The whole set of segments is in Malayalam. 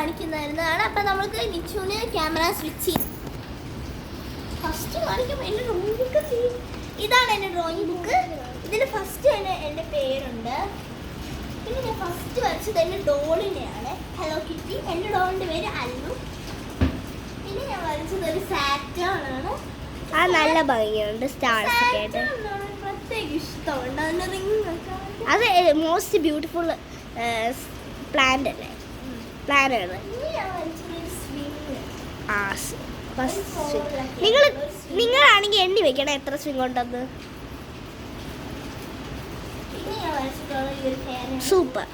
കാണിക്കുന്നതാണ്. അപ്പം നമ്മൾക്ക് നിച്ചുവിന് ക്യാമറ സ്വിച്ച് ചെയ്യും. ഫസ്റ്റ് കാണിക്കുമ്പോൾ എൻ്റെ ഡ്രോയിങ് ബുക്ക് ഇതാണ് എൻ്റെ ഡ്രോയിങ് ബുക്ക്. ഇതിൽ ഫസ്റ്റ് തന്നെ എൻ്റെ പേരുണ്ട്. പിന്നെ ഞാൻ ഫസ്റ്റ് വരച്ചത് എൻ്റെ ഡോളിനെയാണ്, ഹലോ കിറ്റി. എൻ്റെ ഡോളിൻ്റെ പേര് അല്ലു. പിന്നെ ഞാൻ വരച്ചത് ഒരു സാറ്റേൺ ആണ്. ആ നല്ല ഭംഗിയുണ്ട്, സ്റ്റാർസ് ഒക്കെ ആയിട്ട്. പ്രത്യേക ഇഷ്ടമുണ്ട് അതിൻ്റെ റിംഗ് ഒക്കെ. അത് മോസ്റ്റ് ബ്യൂട്ടിഫുൾ പ്ലാന്റ് അല്ലേ, പ്ലാനാണ്. ആ നിങ്ങളാണെങ്കിൽ എണ്ണി വെക്കണം എത്ര സ്വിംഗ് ഉണ്ടെന്ന്. സൂപ്പർ.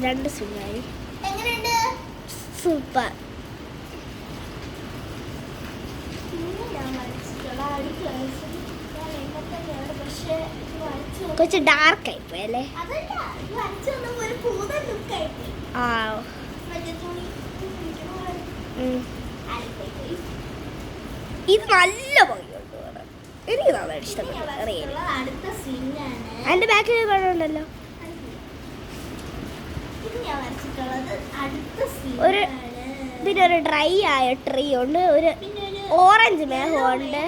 രണ്ട് സ്വിംഗായി. എങ്ങനെയുണ്ട്? സൂപ്പർ. കുറച്ച് ഡാർക്ക് ആയിപ്പോയി അല്ലേ? ആ ഇത് നല്ല ഭംഗിയുണ്ട്, എനിക്ക് നന്നായിട്ട് ഇഷ്ടപ്പെട്ടു. അതിന്റെ ബാക്കിൽ കാണുന്നുണ്ടല്ലോ ഒരു, പിന്നെ ഒരു ഡ്രൈ ആയ ട്രീ ഉണ്ട്, ഒരു ഓറഞ്ച് മേഘമുണ്ട്,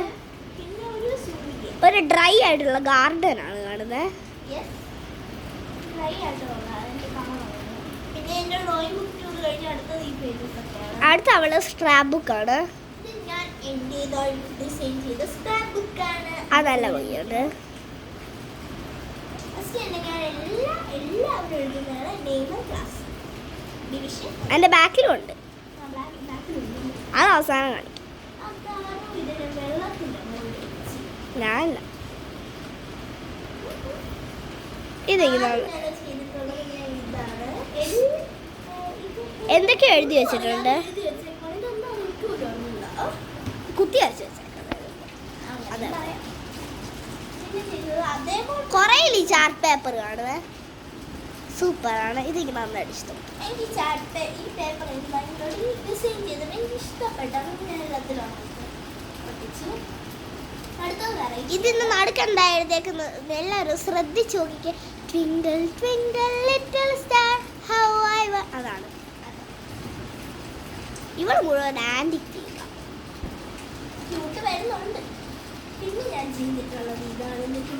ഒരു ഡ്രൈ ആയിട്ടുള്ള ഗാർഡൻ ആണ് കാണുന്നത്. അടുത്ത അവള് സ്ക്രാപ്പ് ബുക്കാണ്. അത് നല്ല ഭംഗിയുണ്ട്. അതിന്റെ ബാക്കിലും ഉണ്ട്, അത് അവസാനം കാണിക്കും. ഞാനല്ല, എന്തൊക്കെയോ എഴുതി വെച്ചിട്ടുണ്ട്, കുത്തി വരച്ച് വെച്ചേക്കുന്നത്. കുറേ ഈ ചാർട്ട് പേപ്പർ കാണുവേ, സൂപ്പറാണ്. ഇത് എനിക്ക് നന്നായിട്ട് ഇഷ്ടം. എനിക്ക് ചാർട്ട് ഈ പേപ്പർ എനിക്ക് ഭയങ്കര ഡിസൈൻ ചെയ്തിട്ട് എനിക്ക് ഇഷ്ടപ്പെട്ടാണ് ഞാൻ എല്ലാത്തിലാണ് ഒട്ടിച്ചു. ഇതിന്ന് നടുക്കണ്ട എഴുതേക്കുന്നത്, എല്ലാവരും ശ്രദ്ധിച്ചു നോക്കിക്കേ. Twinkle twinkle little star how I വാ, അതാണ്. ഇവൾ മുഴുവൻ ആൻറ്റിക് വരുന്നുണ്ട്. പിന്നെ ഞാൻ ചെയ്തിട്ടുള്ളത് ഇതാണ്. എനിക്ക്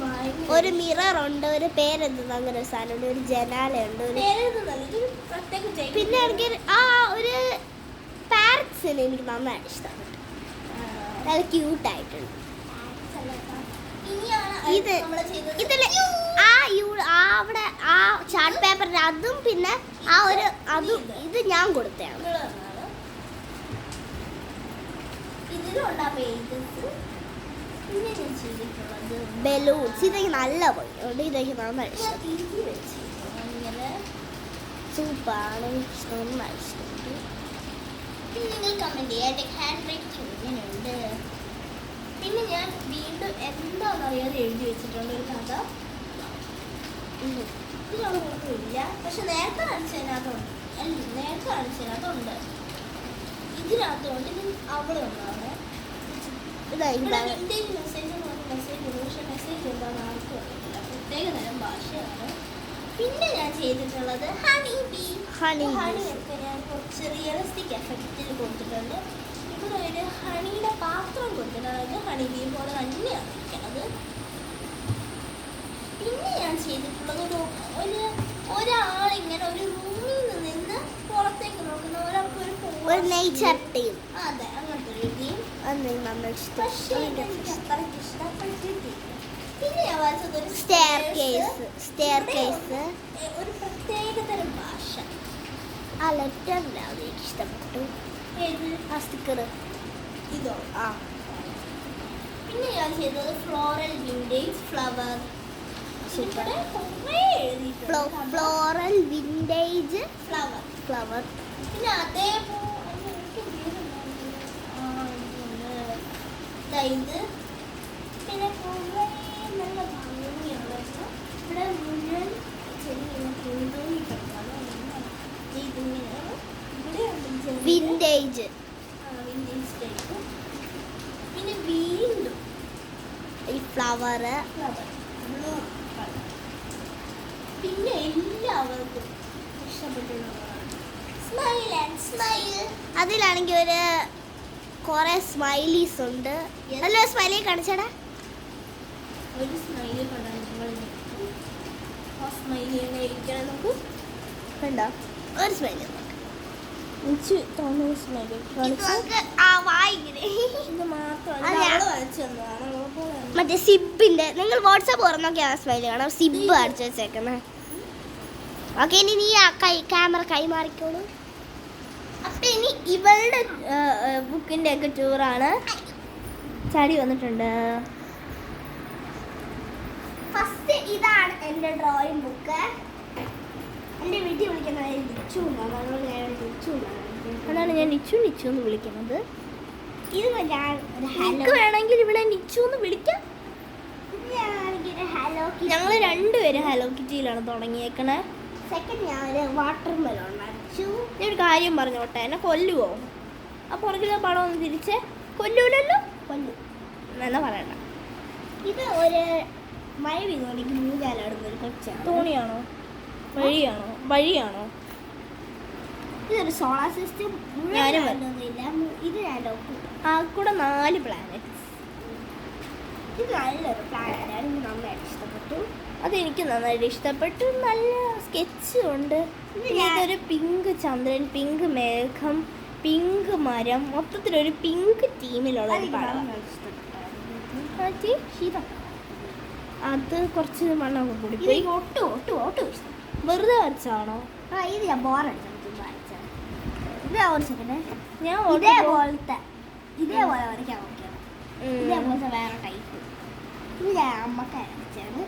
ഒരു മിറർ ഉണ്ട്, ഒരു പേരെന്ത് അങ്ങനെ ഒരു സാധനമുണ്ട്, ഒരു ജനാലയുണ്ട്, പിന്നെ എനിക്ക് ഒരു പാരറ്റ്സിന് എനിക്ക് നന്നായിട്ട് ഇഷ്ടപ്പെട്ടു, നല്ല ക്യൂട്ടായിട്ടുണ്ട്. ഇത് ഇതില് അവിടെ ആ ചാർട്ട് പേപ്പറിന്റെ അതും പിന്നെ ആ ഒരു അതും ഇത് ഞാൻ കൊടുത്തതാണ്. ബലൂൺസ് ഇതൊക്കെ നല്ല ഭംഗിയുണ്ട്, ഇതൊക്കെ നന്നായിട്ട് ഇഷ്ടം. സൂപ്പറാണ്, നന്നായിട്ട് ഇഷ്ടപ്പെട്ടു. പിന്നെ നിങ്ങൾ കമന്റ് ചെയ്യാം ഹാൻഡ് റൈറ്റിംഗ് ഇങ്ങനെയുണ്ട്. പിന്നെ ഞാൻ വീണ്ടും എന്താണെന്നറിയാതെ എഴുതി വെച്ചിട്ടുണ്ട് ഒരു കഥ. ഇതിലൊന്നുമില്ല, പക്ഷെ നേരത്തെ കാണിച്ചതിനകത്തുണ്ട്. ഇതിനകത്തുകൊണ്ട് ഇത് അവിടെ ഉണ്ടാവുന്നത്. മെസ്സേജ് മെസ്സേജ് ഉണ്ട്, പക്ഷെ മെസ്സേജ് എന്താണെന്ന് ആർക്കും അറിയില്ല. പ്രത്യേക തരം ഭാഷയാണ്. പിന്നെ ഞാൻ ചെയ്തിട്ടുള്ളത് ഹണി ബീ. ഹണിയൊക്കെ ഞാൻ കുറച്ച് റിയലിസ്റ്റിക് എഫക്റ്റിൽ കൊടുത്തിട്ടുണ്ട്. ഇവിടെ ഒരു ഹണിയുടെ പാത്രം കൊടുത്തിട്ടുണ്ട്, ഹണി ബീ പോലെ തന്നെയാണ് ഇരിക്കുന്നത്. പിന്നെ ഞാൻ ചെയ്തിട്ടുള്ളത് ഒരാളിങ്ങനെ ഒരു റൂമിൽ നിന്ന് പുറത്തേക്ക് നോക്കുന്ന ഒരാൾക്ക് ഒരു നേച്ചർ ടീം. അതെ, അങ്ങനത്തെ ഒരു ടീം. പക്ഷേ എനിക്ക് അത്രയ്ക്ക് ഇഷ്ടപ്പെട്ടിട്ടില്ല. പിന്നെ ഞാൻ വരച്ചത് ഒരു സ്റ്റെയർകേസ്, ഒരു പ്രത്യേകതരം ഭാഷ. ആ ലെറ്റർ എനിക്ക് ഇഷ്ടപ്പെട്ടു. ഏത്? ആ സ്റ്റിക്കർ ഇതോ? ആ. പിന്നെ ഞാൻ ചെയ്തത് floral vintage flower. Floral vintage flower. പിന്നെ അതേപോലെ ഇത് പിന്നെ കുറേ നല്ല ഭംഗിയുള്ള ഇവിടെ മുഴുവൻ വിൻറ്റേജ് പിന്നെ വീണ്ടും ഫ്ലവർ. പിന്നെ എല്ലാവർക്കും ഇഷ്ടപ്പെട്ടുള്ളതാണ് സ്മൈൽ ആൻഡ് സ്മൈൽ. അതിലാണെങ്കിൽ ഒരു കുറെ സ്മൈലീസ് ഉണ്ട്. നല്ലൊരു സ്മൈലി കാണിച്ചേടാ. ഒരു സ്മൈലി കണ്ടാൽ നിങ്ങൾ ആ സ്മൈലി തന്നെ ഇരിക്കണം. നമുക്ക് കണ്ടോ ഒരു സ്മൈലി എനിക്ക് തോന്നുന്ന സ്മൈലി ഇത് മാത്രം വരച്ചു തന്നതാണ്. മറ്റേ സിബിന്റെ നിങ്ങൾ വാട്സാപ്പ് തുറന്നൊക്കെയാണ് സ്മൈലി കാണാം. സിബ് അടിച്ചു വെച്ചേക്കുന്നത്. ഓക്കെ, ഇനി നീ ആ ക്യാമറ കൈമാറിക്കോളൂ. അപ്പം ഇനി ഇവളുടെ ബുക്കിൻ്റെ ഒക്കെ ടൂറാണ്. ചാടി വന്നിട്ടുണ്ട്. ഫസ്റ്റ് ഇതാണ് എൻ്റെ ഡ്രോയിങ് ബുക്ക്. എൻ്റെ വീട്ടിൽ വിളിക്കുന്നത് ലിച്ചു എന്നാണ്. അതാണ് ഞാൻ നിച്ചു നിച്ചു എന്ന് വിളിക്കുന്നത്. ഇത് ഞാൻ ഒരു എനിക്ക് വേണമെങ്കിൽ ഇവിടെ നിച്ചു എന്ന് വിളിക്കാം. ഹലോ. ഞങ്ങൾ രണ്ടുപേരും ഹലോ കിറ്റിയിലാണ് തുടങ്ങിയേക്കണേ. സെക്കൻഡ് ഞാൻ ഒരു വാട്ടർ മെലോൺ വരച്ചു. ഞാൻ ഒരു കാര്യം പറഞ്ഞോട്ടെ, എന്നെ കൊല്ലുവോ? ആ പുറകിലെ പടം ഒന്ന് തിരിച്ച് കൊല്ലൂലല്ലോ. കൊല്ലു എന്നാ പറയണ്ട. ഇത് ഒരു മഴ പെയ്തോണ്ടെങ്കിൽ മൂന്നാലാടുന്ന ഒരു കൊച്ചാണ്. തോണിയാണോ വഴിയാണോ? ഇതൊരു സോളാർ സിസ്റ്റം. ഞാനും ഇത് ഞാൻ ആ കൂടെ 4 പ്ലാനറ്റ്. ഇത് നല്ലൊരു പ്ലാനാണ്. ഇത് നന്നായിട്ട് ഇഷ്ടപ്പെട്ടു. അതെനിക്ക് നന്നായിട്ട് ഇഷ്ടപ്പെട്ടു. നല്ല സ്കെച്ച് ഉണ്ട്. ഇതൊരു പിങ്ക് ചന്ദ്രൻ, പിങ്ക് മേഘം, പിങ്ക് മരം, മൊത്തത്തിലൊരു പിങ്ക് ടീമിലുള്ള ഒരു പടം. അത് കുറച്ച് മണ്ണൊക്കെ കൂടി പോയി. ഒട്ടും ഇഷ്ടം. വെറുതെ വരച്ചാണോ? ഇത് ഞാൻ ബോറടിച്ചു വരച്ചത്. ഇത് ഒരു സെക്കൻഡ്. ഞാൻ ഇതേപോലെ വരയ്ക്കാൻ നോക്കിയാണ്. ഇതേപോലത്തെ വേറെ ടൈപ്പ്. ഇത് ഞാൻ അമ്മക്ക് അരച്ചാണ്.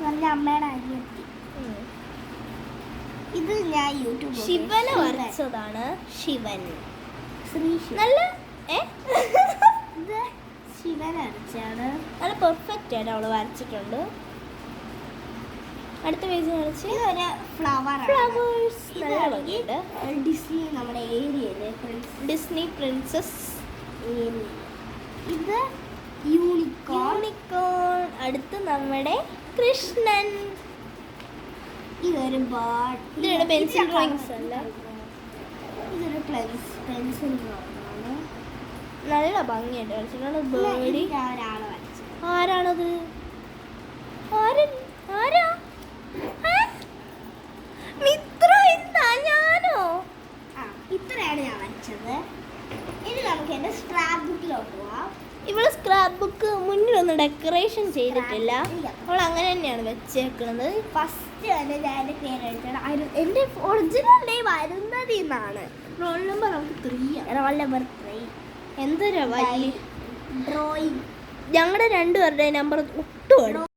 നല്ല അമ്മയുടെ അരിയെത്തി. ഇത് ഞാൻ യൂട്യൂബ് ശിവനെ വരച്ചതാണ്. ശിവൻ ശ്രീ നല്ല ഇത് ശിവൻ അരച്ചാണ്. നല്ല പെർഫെക്റ്റ് ആയിട്ട് അവള് വരച്ചിട്ടുണ്ട്. അടുത്ത പേജ് കാണിച്ച് ഇതൊരു ഫ്ലവേഴ്സ് നല്ല ഭംഗിയുണ്ട്. ഡിസ്നി നമ്മുടെ ഏരിയയിലെ ഡിസ്നി പ്രിൻസസ് ഏരിയ. ഇത് യൂണിക്കോൺ. അടുത്ത് നമ്മുടെ കൃഷ്ണൻ. ഇതൊരു ബേർഡ്. ഇതിന്റെ പെൻസിൽ ഡ്രോയിങ്സ് അല്ല. ഇതൊരു പെൻസിൽ ഡ്രോയിങ് ആണ്. നല്ല ഭംഗിയായിട്ട് വരച്ചിട്ടുണ്ട്. ബേർഡി. ഒരാളെ വരച്ചു. ആരാണത്? ആരാ? മിത്ര എന്താ? ഞാനോ? ഇത്രയാണ് ഞാൻ വരച്ചത്. ഇനി നമുക്ക് എൻ്റെ സ്ക്രാപ്പ് ബുക്കിലോട്ട് പോവാം. ഇവള് സ്ക്രാപ്പ് ബുക്ക് മുന്നിലൊന്നും ഡെക്കറേഷൻ ചെയ്തിട്ടില്ല. അവൾ അങ്ങനെ തന്നെയാണ് വെച്ചേക്കുന്നത്. ഫസ്റ്റ് തന്നെ ഞാൻ എൻ്റെ പേര് എഴുതണം. എൻ്റെ ഒറിജിനൽ നെയിം അരുന്നതി എന്നാണ്. റോൾ നമ്പർ നമുക്ക് 3. Roll number 3. എന്തൊരു വലിയ ഡ്രോയിങ്. ഞങ്ങളുടെ 2 പേരുടെ നമ്പർ ഒട്ടും